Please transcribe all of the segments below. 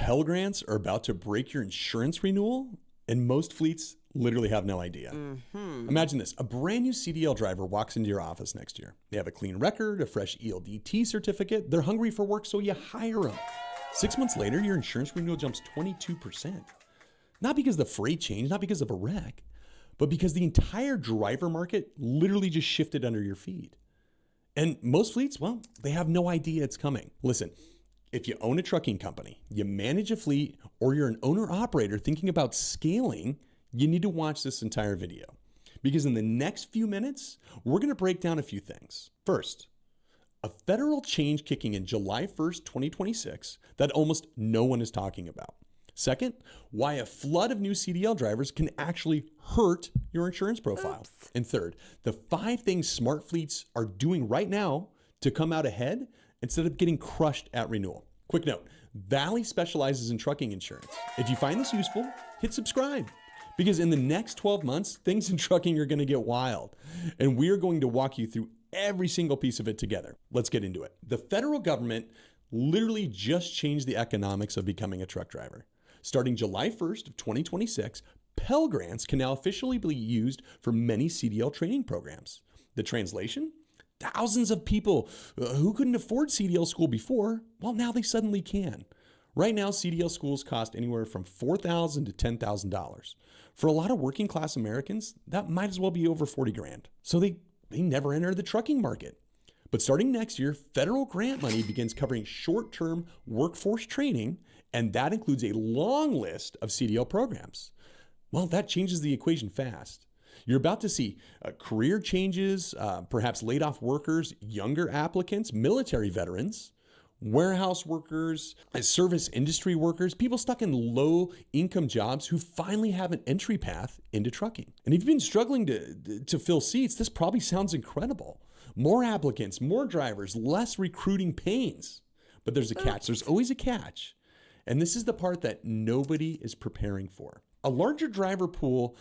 Pell Grants are about to break your insurance renewal, and most fleets literally have no idea. Imagine this. A brand new CDL driver walks into your office next year. They have a clean record, a fresh ELDT certificate. They're hungry for work, so you hire them. 6 months later, your insurance renewal jumps 22%. Not because the freight changed, not because of a wreck, but because the entire driver market literally just shifted under your feet. And most fleets, well, they have no idea it's coming. Listen, if you own a trucking company, you manage a fleet, or you're an owner-operator thinking about scaling, you need to watch this entire video. Because in the next few minutes, we're going to break down a few things. First, a federal change kicking in July 1st, 2026 that almost no one is talking about. Second, why a flood of new CDL drivers can actually hurt your insurance profile. Oops. And third, the 5 things smart fleets are doing right now to come out ahead instead of getting crushed at renewal. Quick note, Valley specializes in trucking insurance. If you find this useful, hit subscribe. Because in the next 12 months, things in trucking are going to get wild. And we're going to walk you through every single piece of it together. Let's get into it. The federal government literally just changed the economics of becoming a truck driver. Starting July 1st of 2026, Pell Grants can now officially be used for many CDL training programs. The translation? Thousands of people who couldn't afford CDL school before, well, now they suddenly can. Right now, CDL schools cost anywhere from $4,000 to $10,000. For a lot of working class Americans, that might as well be over 40 grand. So they never enter the trucking market. But starting next year, federal grant money begins covering short-term workforce training, and that includes a long list of CDL programs. Well, that changes the equation fast. You're about to see career changes, perhaps laid off workers, younger applicants, military veterans, warehouse workers, service industry workers, people stuck in low income jobs who finally have an entry path into trucking. And if you've been struggling to fill seats, this probably sounds incredible. More applicants, more drivers, less recruiting pains. But there's a catch. There's always a catch. And this is the part that nobody is preparing for. A larger driver pool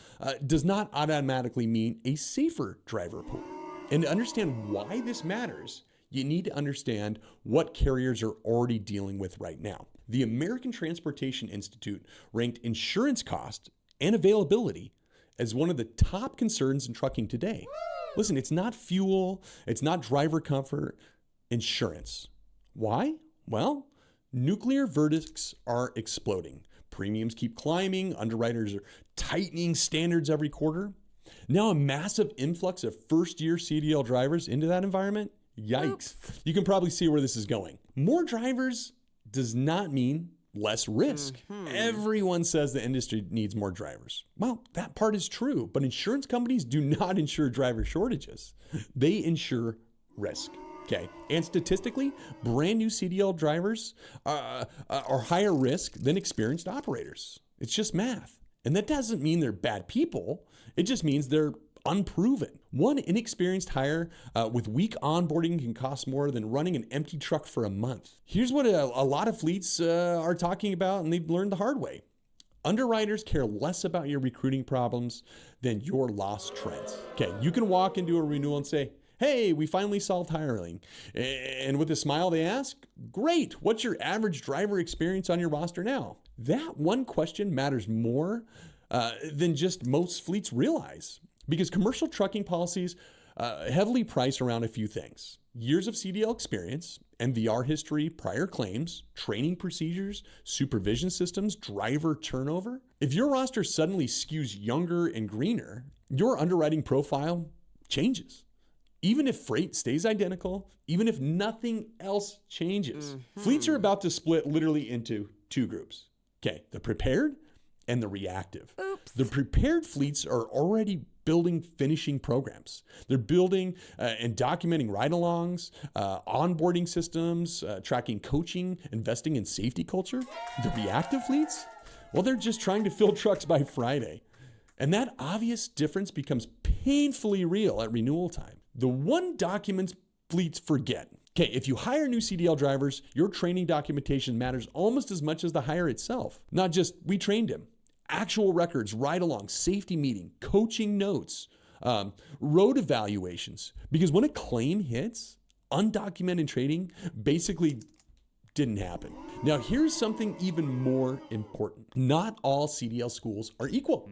does not automatically mean a safer driver pool. And to understand why this matters, you need to understand what carriers are already dealing with right now. The American Transportation Institute ranked insurance cost and availability as one of the top concerns in trucking today. Listen, it's not fuel, it's not driver comfort, insurance. Why? Well, nuclear verdicts are exploding. Premiums keep climbing, underwriters are tightening standards every quarter. Now a massive influx of first-year CDL drivers into that environment. Yikes. Oops. You can probably see where this is going. More drivers does not mean less risk. Everyone says the industry needs more drivers. Well, that part is true, but insurance companies do not insure driver shortages. They insure risk. Okay, and statistically, brand new CDL drivers are higher risk than experienced operators. It's just math. And that doesn't mean they're bad people. It just means they're unproven. One inexperienced hire with weak onboarding can cost more than running an empty truck for a month. Here's what a lot of fleets are talking about, and they've learned the hard way. Underwriters care less about your recruiting problems than your loss trends. Okay, you can walk into a renewal and say, hey, we finally solved hiring. And with a smile they ask, great, what's your average driver experience on your roster now? That one question matters more than just most fleets realize. Because commercial trucking policies heavily price around a few things. Years of CDL experience, MVR history, prior claims, training procedures, supervision systems, driver turnover. If your roster suddenly skews younger and greener, your underwriting profile changes. Even if freight stays identical, even if nothing else changes. Fleets are about to split literally into 2 groups. Okay, the prepared and the reactive. Oops. The prepared fleets are already building finishing programs. They're building and documenting ride-alongs, onboarding systems, tracking coaching, investing in safety culture. The reactive fleets, well, they're just trying to fill trucks by Friday. And that obvious difference becomes painfully real at renewal time. The one document fleets forget. Okay, if you hire new CDL drivers, your training documentation matters almost as much as the hire itself. Not just, we trained him. Actual records, ride-along, safety meeting, coaching notes, road evaluations. Because when a claim hits, undocumented training basically Didn't happen. Now, here's something even more important. Not all CDL schools are equal.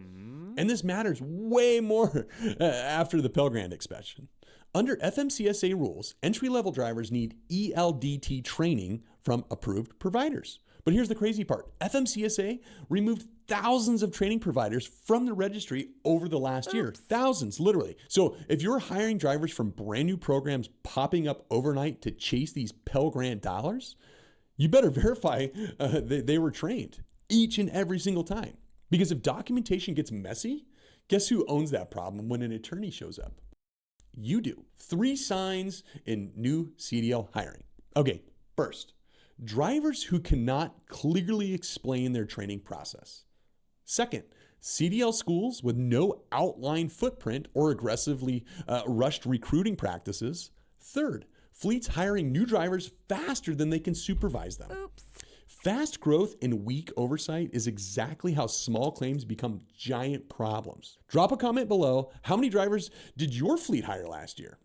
And this matters way more after the Pell Grant expansion. Under FMCSA rules, entry-level drivers need ELDT training from approved providers. But here's the crazy part. FMCSA removed thousands of training providers from the registry over the last year. Thousands, literally. So if you're hiring drivers from brand new programs popping up overnight to chase these Pell Grant dollars, you better verify they were trained each and every single time. Because if documentation gets messy, guess who owns that problem when an attorney shows up? You do. 3 signs in new CDL hiring. Okay, first, drivers who cannot clearly explain their training process. Second, CDL schools with no outline footprint or aggressively rushed recruiting practices. Third, fleets hiring new drivers faster than they can supervise them. Oops. Fast growth and weak oversight is exactly how small claims become giant problems. Drop a comment below. How many drivers did your fleet hire last year?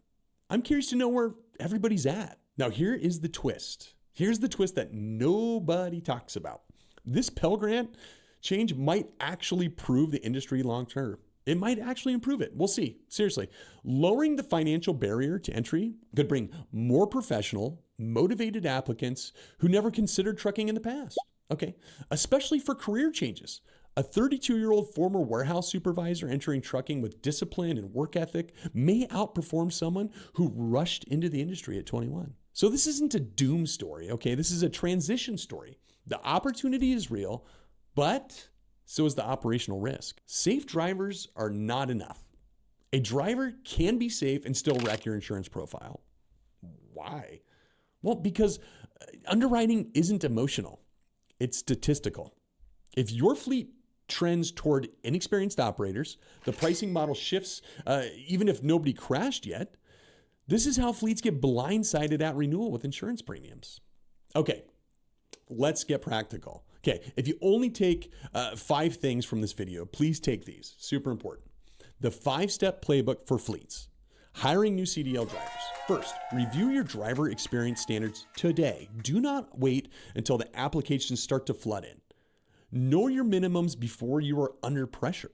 I'm curious to know where everybody's at. Now, here is the twist. Here's the twist that nobody talks about. This Pell Grant change might actually prove the industry long term. It might actually improve it. We'll see. Seriously, lowering the financial barrier to entry could bring more professional, motivated applicants who never considered trucking in the past. Okay, especially for career changes. A 32-year-old former warehouse supervisor entering trucking with discipline and work ethic may outperform someone who rushed into the industry at 21. So this isn't a doom story, okay? This is a transition story. The opportunity is real, but so is the operational risk. Safe drivers are not enough. A driver can be safe and still wreck your insurance profile. Why? Well, because underwriting isn't emotional, it's statistical. If your fleet trends toward inexperienced operators, the pricing model shifts even if nobody crashed yet. This is how fleets get blindsided at renewal with insurance premiums. Okay, let's get practical. Okay, if you only take 5 things from this video, please take these. Super important. The 5-step playbook for fleets. Hiring new CDL drivers. First, review your driver experience standards today. Do not wait until the applications start to flood in. Know your minimums before you are under pressure.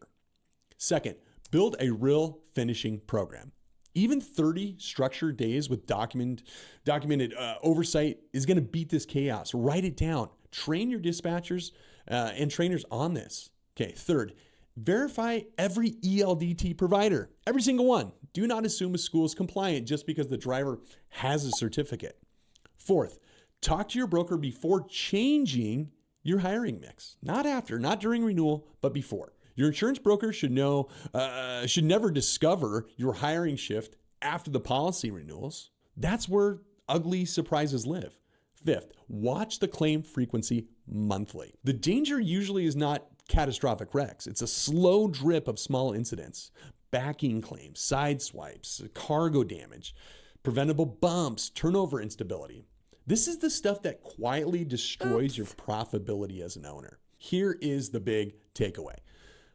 Second, build a real finishing program. Even 30 structured days with documented oversight is going to beat this chaos. Write it down. Train your dispatchers and trainers on this. Okay, third, verify every ELDT provider, every single one. Do not assume a school is compliant just because the driver has a certificate. Fourth, talk to your broker before changing your hiring mix. Not after, not during renewal, but before. Your insurance broker should never discover your hiring shift after the policy renewals. That's where ugly surprises live. Fifth, watch the claim frequency monthly. The danger usually is not catastrophic wrecks. It's a slow drip of small incidents, backing claims, side swipes, cargo damage, preventable bumps, turnover instability. This is the stuff that quietly destroys your profitability as an owner. Here is the big takeaway.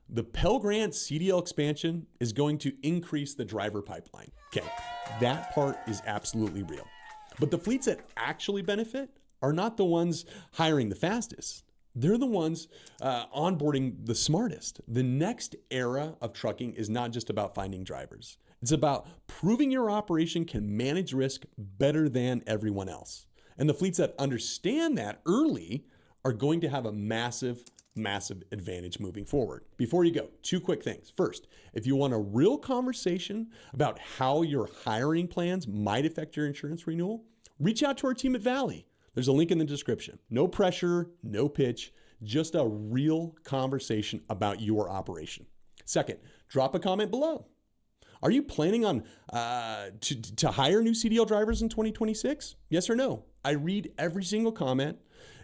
The Pell Grant CDL expansion is going to increase the driver pipeline. Okay, that part is absolutely real. But the fleets that actually benefit are not the ones hiring the fastest. They're the ones onboarding the smartest. The next era of trucking is not just about finding drivers. It's about proving your operation can manage risk better than everyone else. And the fleets that understand that early are going to have a massive advantage moving forward. Before you go, 2 quick things. First, if you want a real conversation about how your hiring plans might affect your insurance renewal, reach out to our team at Valley. There's a link in the description. No pressure, no pitch, just a real conversation about your operation. Second, drop a comment below. Are you planning on to hire new CDL drivers in 2026? Yes or no? I read every single comment,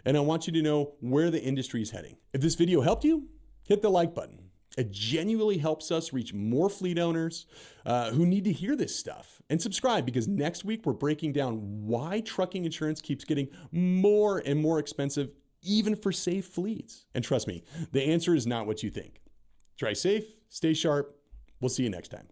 and I want you to know where the industry is heading. If this video helped you, hit the like button. It genuinely helps us reach more fleet owners who need to hear this stuff. And subscribe, because next week we're breaking down why trucking insurance keeps getting more and more expensive, even for safe fleets. And trust me, the answer is not what you think. Try safe, stay sharp. We'll see you next time.